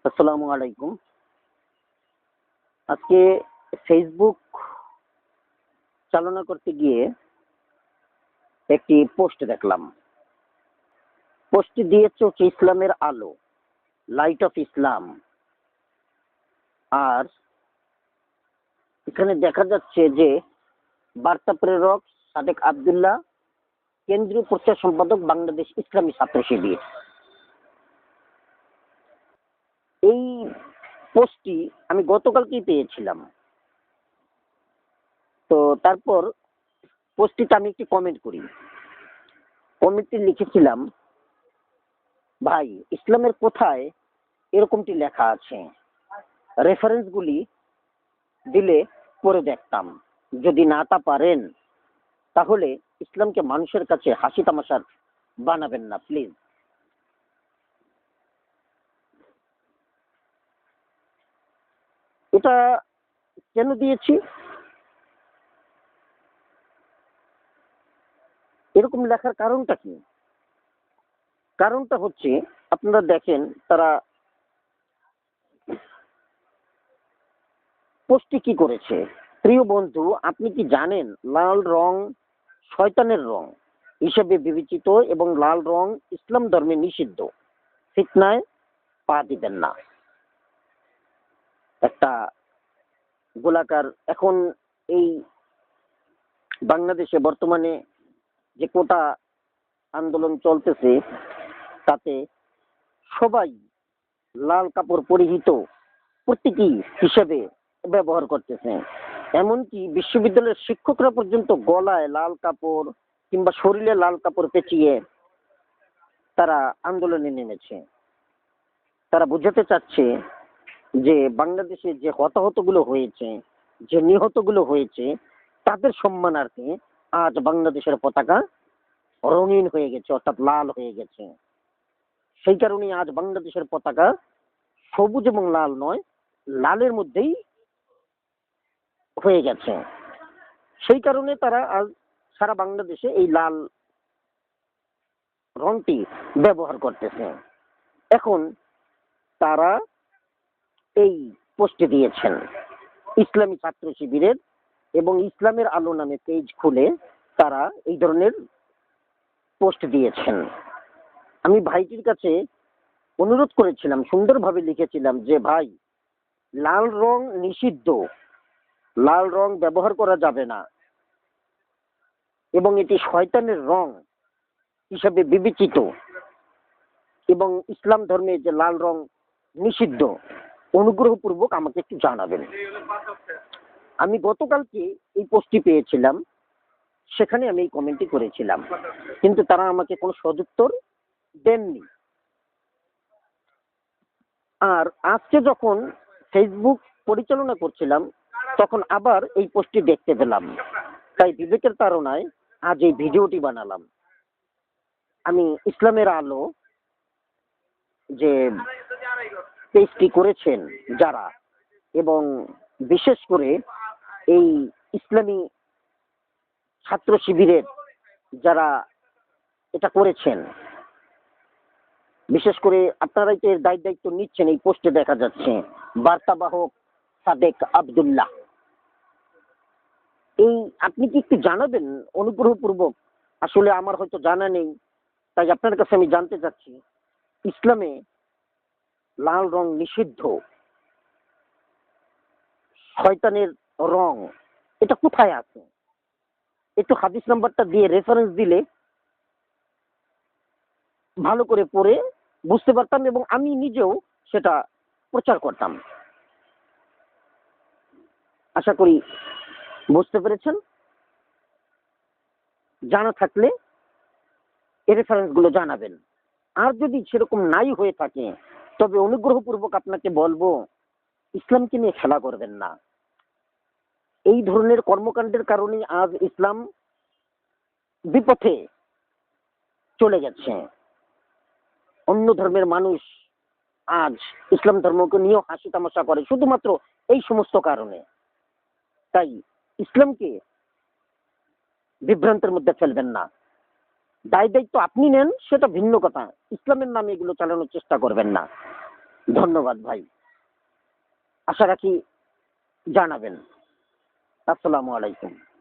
আসসালামু আলাইকুম। আজকে ফেসবুক চালনা করতে গিয়ে একটি পোস্ট দেখলাম। পোস্টটি দিয়েছে হচ্ছে ইসলামের আলো, লাইট অফ ইসলাম। আর এখানে দেখা যাচ্ছে যে বার্তা প্রেরক সাদেক আব্দুল্লাহ, কেন্দ্রীয় প্রচার সম্পাদক, বাংলাদেশ ইসলামী ছাত্র শিবির। এই পোস্টটি আমি গতকালকেই পেয়েছিলাম। তো তারপর পোস্টটিতে আমি একটি কমেন্ট করি। কমেন্টটি লিখেছিলাম, ভাই, ইসলামের কোথায় এরকমটি লেখা আছে? রেফারেন্সগুলি দিলে পড়ে দেখতাম। যদি না তা পারেন তাহলে ইসলামকে মানুষের কাছে হাসি তামাশার বানাবেন না প্লিজ। এটা কেন দিয়েছি? এরকম লেখার কারণটা কি? কারণটা হচ্ছে, আপনারা দেখেন তারা পোস্টটি কি করেছে। প্রিয় বন্ধু, আপনি কি জানেন লাল রং শয়তানের রং হিসেবে বিবেচিত এবং লাল রং ইসলাম ধর্মে নিষিদ্ধ। ফিতনায় পা দিবেন না। একটা গোলাকার, এখন এই বাংলাদেশে বর্তমানে যে কোটা আন্দোলন চলতেছে তাতে সবাই লাল কাপড় পরিহিত প্রতীকী হিসেবে ব্যবহার করতেছে। এমনকি বিশ্ববিদ্যালয়ের শিক্ষকরা পর্যন্ত গলায় লাল কাপড় কিংবা শরীরে লাল কাপড় পেঁচিয়ে তারা আন্দোলনে নেমেছে। তারা বোঝাতে চাচ্ছে যে বাংলাদেশে যে হতাহতগুলো হয়েছে, যে নিহতগুলো হয়েছে, তাদের সম্মানার্থে আজ বাংলাদেশের পতাকা রঙিন হয়ে গেছে, অর্থাৎ লাল হয়ে গেছে। সেই কারণে আজ বাংলাদেশের পতাকা সবুজ এবং লাল নয়, লালের মধ্যেই হয়ে গেছে। সেই কারণে তারা আজ সারা বাংলাদেশে এই লাল রংটি ব্যবহার করতেছে। এখন তারা এই পোস্টে দিয়েছেন ইসলামী ছাত্র শিবিরের এবং ইসলামের আলো নামে পেজ খুলে তারা এই ধরনের পোস্ট দিয়েছেন। আমি ভাইটির কাছে অনুরোধ করেছিলাম, সুন্দরভাবে লিখেছিলাম যে ভাই, লাল রং নিষিদ্ধ, লাল রং ব্যবহার করা যাবে না এবং এটি শয়তানের রং হিসাবে বিবেচিত এবং ইসলাম ধর্মে যে লাল রং নিষিদ্ধ, অনুগ্রহপূর্বক আমাকে একটু জানাবেন। আমি গতকালকে এই পোস্টটি পেয়েছিলাম, সেখানে আমি এই কমেন্টটি করেছিলাম, কিন্তু তারা আমাকে কোনো সদুত্তর দেননি। আর আজকে যখন ফেসবুক পরিচালনা করছিলাম তখন আবার এই পোস্টটি দেখতে পেলাম, তাই বিবেকের তাড়নায় আজ এই ভিডিওটি বানালাম। আমি ইসলামের আলো যে পেজটি করেছেন যারা, এবং বিশেষ করে এই ইসলামী ছাত্র শিবিরের যারা এটা করেছেন, বিশেষ করে আপনারাই তো এর দায়িত্ব নিচ্ছেন, এই পোস্টে দেখা যাচ্ছে বার্তাবাহক সাদেক আব্দুল্লাহ। এই আপনি কি একটু জানাবেন অনুগ্রহপূর্বক? আসলে আমার হয়তো জানা নেই, তাই আপনার কাছে আমি জানতে চাচ্ছি, ইসলামে লাল রং নিষিদ্ধ, শয়তানের রং, এটা কোথায় আছে? একটু হাদিস নাম্বারটা দিয়ে রেফারেন্স দিলে ভালো করে পড়ে বুঝতে পারতাম এবং আমি নিজেও সেটা প্রচার করতাম। আশা করি বুঝতে পেরেছেন। জানা থাকলে এই রেফারেন্স গুলো জানাবেন। আর যদি সেরকম নাই হয়ে থাকে তবে অনুগ্রহপূর্বক আপনাকে বলবো, ইসলামকে নিয়ে খেলা করবেন না। এই ধরনের কর্মকাণ্ডের কারণে আজ ইসলাম বিপথে চলে গেছে। অন্য ধর্মের মানুষ আজ ইসলাম ধর্মকে নিয়েও হাসি তামাশা করে শুধুমাত্র এই সমস্ত কারণে। তাই ইসলামকে বিভ্রান্তের মধ্যে ফেলবেন না। দায় দায়িত্ব আপনি নেন, সেটা ভিন্ন কথা। ইসলামের নামে এগুলো চালানোর চেষ্টা করবেন না। ধন্যবাদ ভাই, আশা রাখি জানাবেন। আসসালামু আলাইকুম।